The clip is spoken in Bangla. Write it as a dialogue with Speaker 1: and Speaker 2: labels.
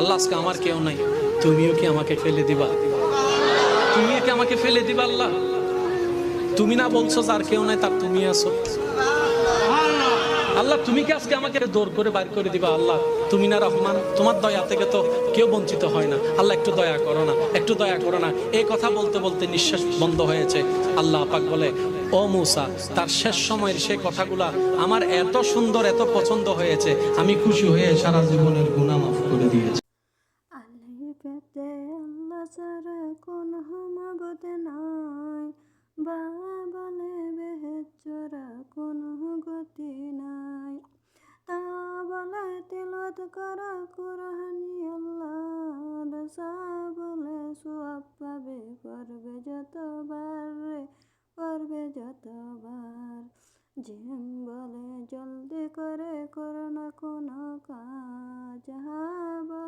Speaker 1: আল্লাহ আজকে আমার কেউ নাই, তুমিও কি আমাকে ফেলে দিবা? তুমিও কি আমাকে ফেলে দিবা আল্লাহ? তুমি না বলছো যার কেউ নাই তার তুমি আছো। আল্লাহ তুমি কি আজকে আমাকে দৌড় করে বাইর করে দিবা? আল্লাহ তুমি না রহমান, তোমার দয়া থেকে তো কেউ বঞ্চিত হয় না। আল্লাহ একটু দয়া করো না, একটু দয়া করো না। এই কথা বলতে বলতে নিঃশ্বাস বন্ধ হয়েছে। আল্লাহ পাক বলে, ও মূসা, তার শেষ সময়ের সে কথাগুলা আমার এত সুন্দর, এত পছন্দ হয়েছে, আমি খুশি হয়ে সারা জীবনের গুনাহ মাফ করে দিয়েছি।
Speaker 2: আল্লাহ পেতে আল্লাহ ছাড়া কোন মাবুদ নাই, বা বলে বেহেদ চোরা কোন গতি নাই। তা বলে তিলত করা কুরআনি আল্লাহ, রসা বলে সোয়াব পাবে পড়বে যতবার রে, পড়বে যতবার। জিম বলে জলদি করে করো না কোনো কাজ, হা বলে